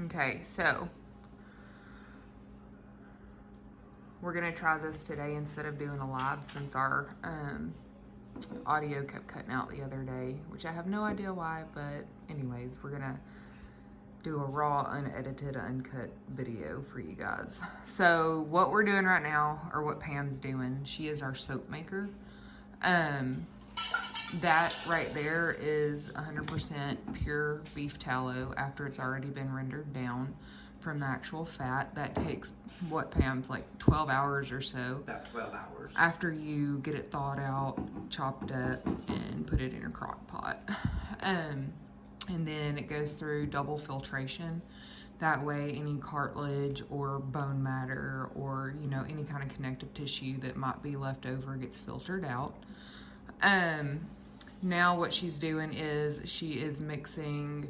Okay, so we're gonna try this today instead of doing a live since our audio kept cutting out the other day, which I have no idea why, but anyways, we're gonna do a raw, unedited, uncut video for you guys. So what we're doing right now, or what Pam's doing, she is our soap maker. That right there is 100% pure beef tallow after it's already been rendered down from the actual fat. That takes, what, Pam's, like 12 hours or so. About 12 hours. After you get it thawed out, chopped up, and put it in your crock pot. And then it goes through double filtration. That way any cartilage or bone matter or, you know, any kind of connective tissue that might be left over gets filtered out. Now what she's doing is she is mixing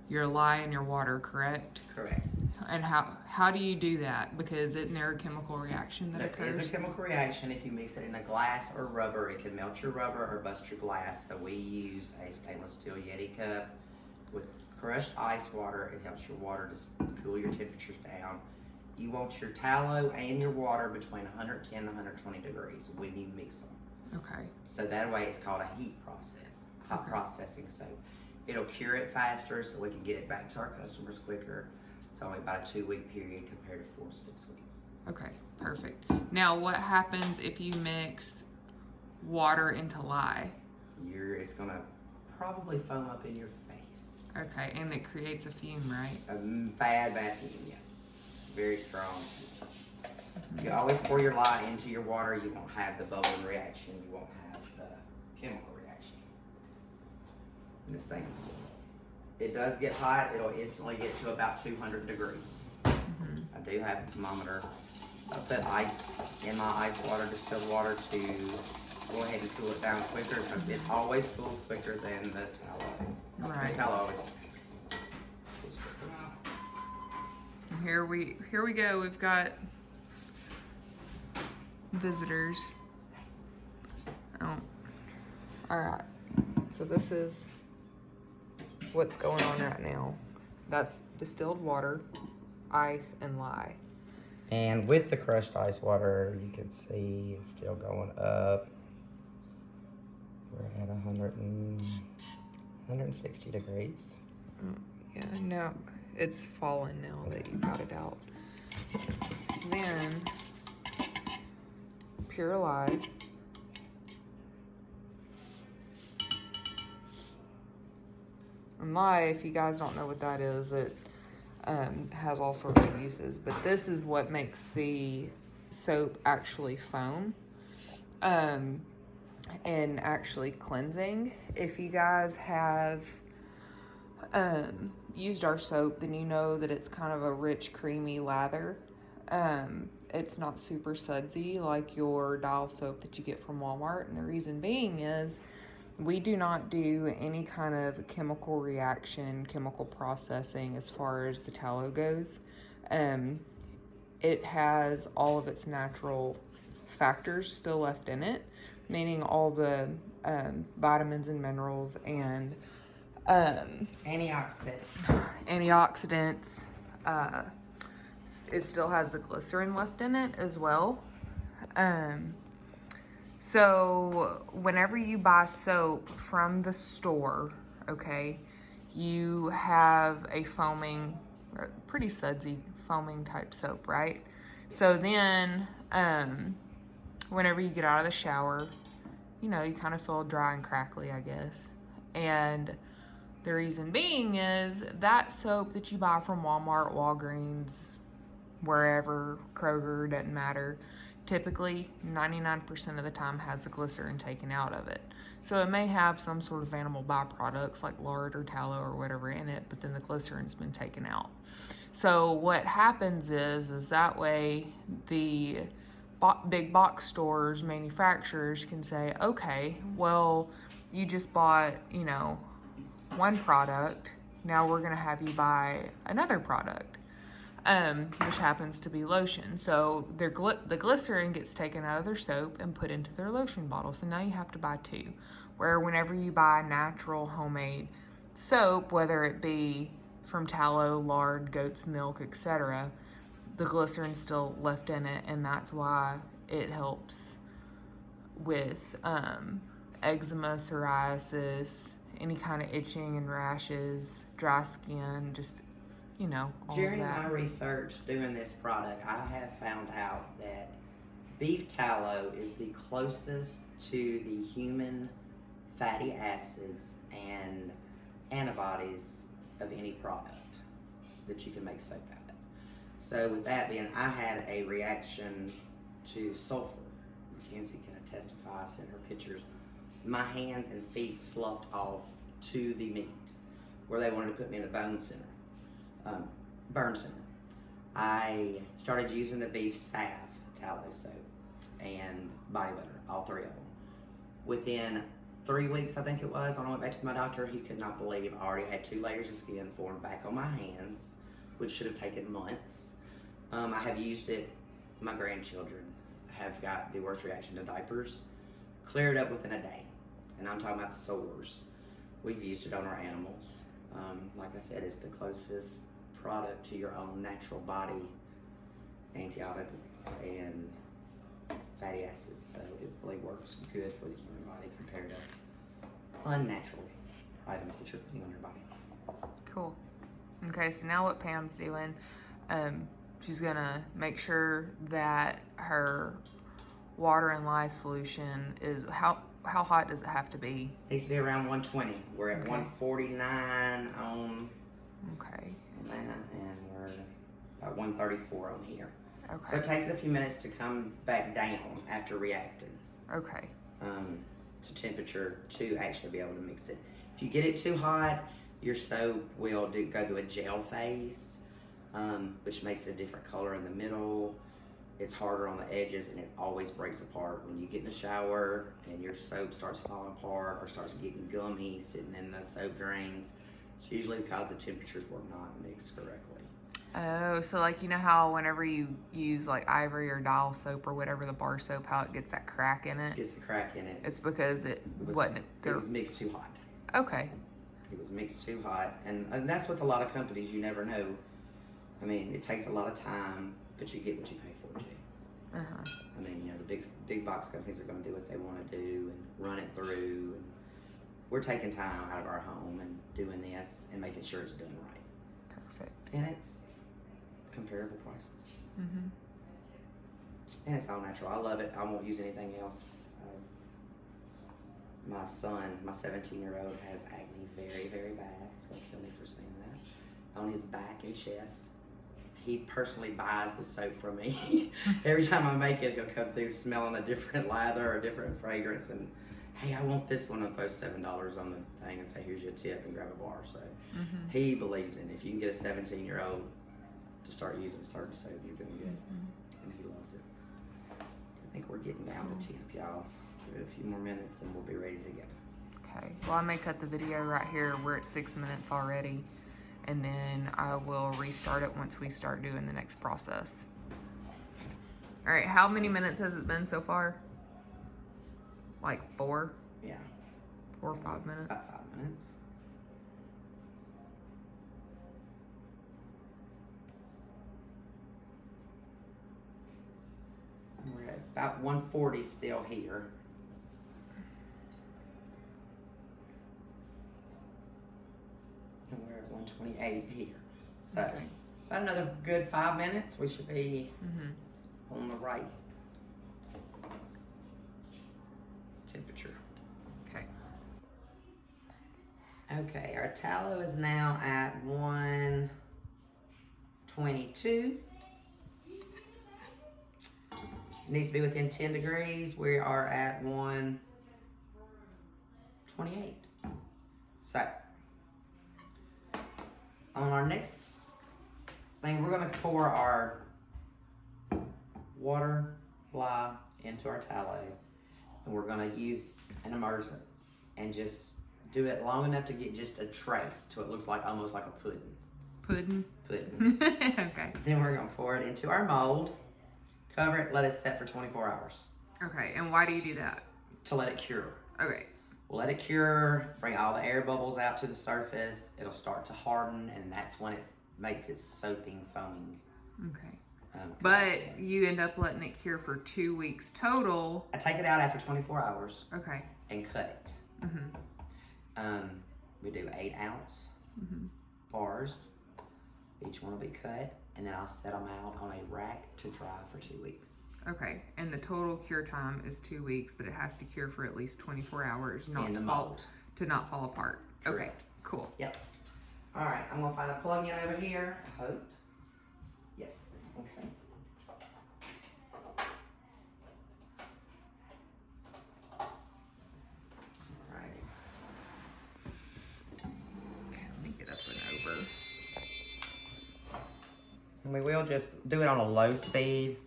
your lye and your water, correct? Correct. And how do you do that? Because isn't there a chemical reaction that occurs? There is a chemical reaction. If you mix it in a glass or rubber, it can melt your rubber or bust your glass. So we use a stainless steel Yeti cup with crushed ice water. It helps your water to cool your temperatures down. You want your tallow and your water between 110 and 120 degrees when you mix them. Okay. So that way it's called a heat process, hot processing soap. It'll cure it faster so we can get it back to our customers quicker. It's only about a 2-week period compared to 4 to 6 weeks. Okay, perfect. Now what happens if you mix water into lye? It's gonna probably foam up in your face. Okay, and it creates a fume, right? A bad fume, yes. Very strong. You always pour your lye into your water, you won't have the bubbling reaction, you won't have the chemical reaction. And this thing, it does get hot, it'll instantly get to about 200 degrees. I do have a thermometer. I put ice in my ice water, distilled water, to go ahead and cool it down quicker because it always cools quicker than the tallow. Right. The tallow always cools quicker. Here we go. We've got visitors. Oh, all right. So this is what's going on right now. That's distilled water, ice, and lye. And with the crushed ice water, you can see it's still going up. We're at 160 degrees. Yeah, no, it's fallen now that you got it out. Then, pure lye. And lye, if you guys don't know what that is, it has all sorts of uses. But this is what makes the soap actually foam and actually cleansing. If you guys have used our soap, then you know that it's kind of a rich, creamy lather. It's not super sudsy like your dial soap that you get from Walmart. And the reason being is we do not do any kind of chemical reaction, chemical processing as far as the tallow goes. It has all of its natural factors still left in it, meaning all the vitamins and minerals and antioxidants. It still has the glycerin left in it as well. So whenever you buy soap from the store, okay, you have a foaming, pretty sudsy foaming type soap, right? So then whenever you get out of the shower, you know, you kind of feel dry and crackly, I guess. And the reason being is that soap that you buy from Walmart, Walgreens, wherever, Kroger, doesn't matter, typically 99% of the time has the glycerin taken out of it. So it may have some sort of animal byproducts like lard or tallow or whatever in it, but then the glycerin's been taken out. So what happens is that way the big box stores, manufacturers can say, okay, well, you just bought, you know, one product, now we're gonna have you buy another product, which happens to be lotion. So the glycerin gets taken out of their soap and put into their lotion bottle. So now you have to buy two. Where whenever you buy natural homemade soap, whether it be from tallow, lard, goat's milk, etc., the glycerin's still left in it, and that's why it helps with eczema, psoriasis, any kind of itching and rashes, dry skin, just, you know, all During of that. my research doing this product, I have found out that beef tallow is the closest to the human fatty acids and antibodies of any product that you can make soap out of. So with that being, I had a reaction to sulfur. Mackenzie can testify, I sent her pictures. My hands and feet sloughed off to the meat where they wanted to put me in a burn center. I started using the beef salve, tallow soap, and body butter, all three of them. Within 3 weeks, I think it was, when I went back to my doctor, he could not believe I already had 2 layers of skin formed back on my hands, which should have taken months. I have used it. My grandchildren have got the worst reaction to diapers. Cleared up within a day. And I'm talking about sores. We've used it on our animals. Like I said, it's the closest product to your own natural body antioxidants and fatty acids. So it really works good for the human body compared to unnatural items that you're putting on your body. Cool. Okay, so now what Pam's doing, she's gonna make sure that her water and lye solution is, how hot does it have to be? Needs to be around 120. We're at Okay. 149 on Okay. that, and we're at 134 on here. So Okay. it takes a few minutes to come back down after reacting Okay. to temperature to actually be able to mix it. If you get it too hot, your soap will go through a gel phase, which makes it a different color in the middle. It's harder on the edges, and it always breaks apart when you get in the shower and your soap starts falling apart or starts getting gummy sitting in the soap drains. It's usually because the temperatures were not mixed correctly. Oh, so like, you know how whenever you use like Ivory or Dial soap or whatever, the bar soap, how it gets that crack in it? It gets the crack in it. It's because it wasn't. It was mixed too hot. Okay. It was mixed too hot, and that's with a lot of companies. You never know. I mean, it takes a lot of time, but you get what you pay for too. I mean, you know, the big box companies are going to do what they want to do and run it through. And we're taking time out of our home and doing this and making sure it's done right. Perfect. And it's comparable prices. Mhm. And it's all natural. I love it. I won't use anything else. My son, my 17-year-old, has acne very, very bad. He's going to kill me for saying that. On his back and chest. He personally buys the soap from me. Every time I make it, he'll come through smelling a different lather or a different fragrance. And, hey, I want this one. And throw $7 on the thing and say, here's your tip, and grab a bar. So he believes in it. If you can get a 17-year-old to start using a certain soap, you're doing good. And he loves it. I think we're getting down to tip, y'all. Give it a few more minutes and we'll be ready to go. Okay. Well, I may cut the video right here. We're at 6 minutes already. And then I will restart it once we start doing the next process. All right, how many minutes has it been so far? Like 4? Yeah. 4 or 5 minutes? About 5 minutes. And we're at about 140 still here. And we're at 128 here. So Okay. about another good 5 minutes, we should be on the right temperature. Okay. Okay, our tallow is now at 122. It needs to be within 10 degrees. We are at 128. So, on our next thing, we're going to pour our water, lye into our tallow. And we're going to use an immersion and just do it long enough to get just a trace till it looks like almost like a pudding. Pudding? Pudding. Okay. Then we're going to pour it into our mold, cover it, let it set for 24 hours Okay, and why do you do that? to let it cure. Okay. We'll let it cure, bring all the air bubbles out to the surface. It'll start to harden, and that's when it makes its soaping, foaming. Okay. But you end up letting it cure for 2 weeks total. I take it out after 24 hours. Okay. And cut it. We do 8 ounce bars. Each one will be cut, and then I'll set them out on a rack to dry for 2 weeks. Okay, and the total cure time is 2 weeks, but it has to cure for at least 24 hours, not In the to mold. not fall apart. Correct. Okay, cool. Yep. All right, I'm gonna find a plug-in over here. Hope. Yes. Okay. All right. Okay, let me get up and over. And we will just do it on a low speed.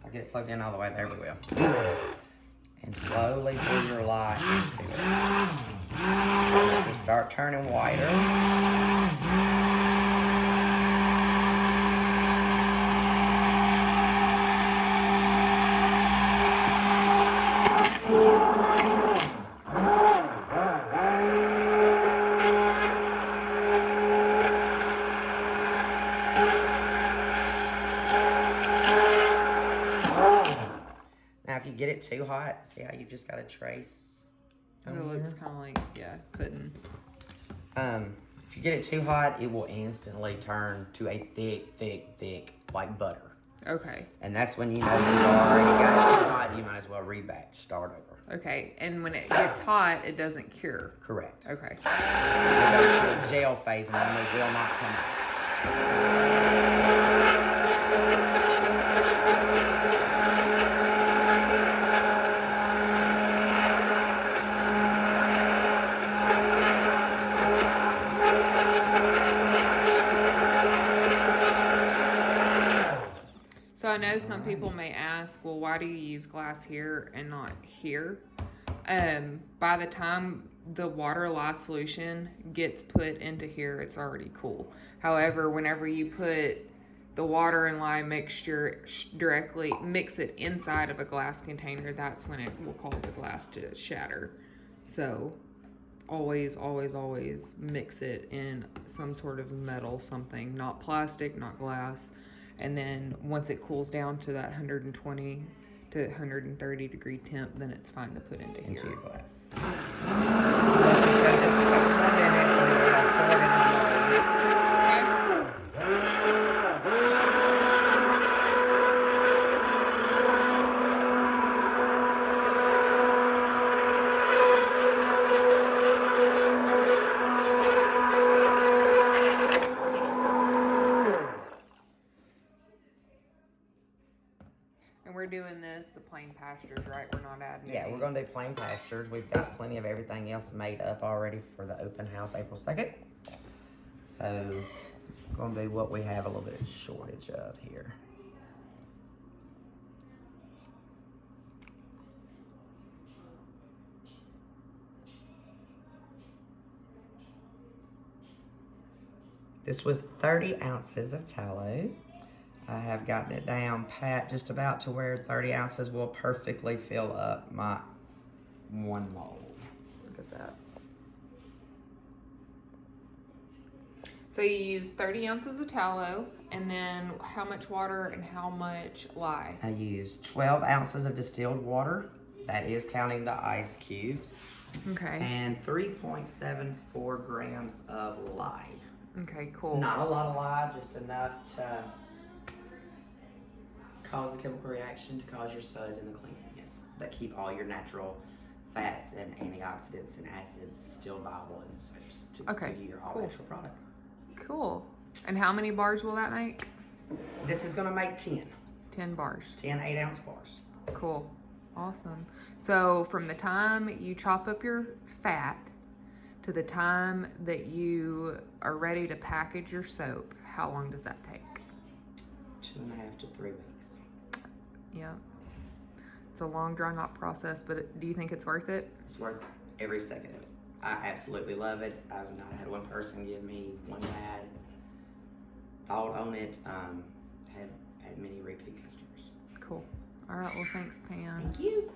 I'll get it plugged in all the way. There we will. And slowly pour your lye into it. Just start turning whiter. Now, if you get it too hot, see how you just got a trace? It looks kind of like, yeah, pudding. If you get it too hot, it will instantly turn to a thick, like butter. Okay. And that's when you know you already got it too hot, you might as well rebatch, start over. Okay, and when it gets hot, it doesn't cure. Correct. Okay. We'll go to a gel phase and then we will not come out. So I know some people may ask, well, why do you use glass here and not here? By the time the water lye solution gets put into here, it's already cool. However, whenever you put the water and lye mixture directly, mix it inside of a glass container, that's when it will cause the glass to shatter. So always mix it in some sort of metal, something, not plastic, not glass. And then once it cools down to that 120 to 130 degree temp, then it's fine to put into here. Into your glass. Let this go just a couple more minutes and then we're gonna pour it in the mold. And we're doing this the plain pastures, right? We're not adding Yeah, any. we're gonna do plain pastures. We've got plenty of everything else made up already for the open house April 2nd. So, gonna be what we have a little bit of shortage of here. This was 30 ounces of tallow. I have gotten it down pat just about to where 30 ounces will perfectly fill up my one mold. Look at that. So you use 30 ounces of tallow, and then how much water and how much lye? I used 12 ounces of distilled water. That is counting the ice cubes. Okay. And 3.74 grams of lye. Okay, cool. It's not a lot of lye, just enough to cause the chemical reaction to cause your suds and the cleanliness that keep all your natural fats and antioxidants and acids still viable in the cells to give you your all natural product. Cool. And how many bars will that make? This is gonna make 10. 10 bars. 10 8-ounce bars. Cool. Awesome. So from the time you chop up your fat to the time that you are ready to package your soap, how long does that take? 2.5 to 3 weeks. Yeah. It's a long, drawn out process, but do you think it's worth it? It's worth every second of it. I absolutely love it. I've not had one person give me one bad thought on it. Had many repeat customers. Cool. All right. Well, thanks, Pam. Thank you.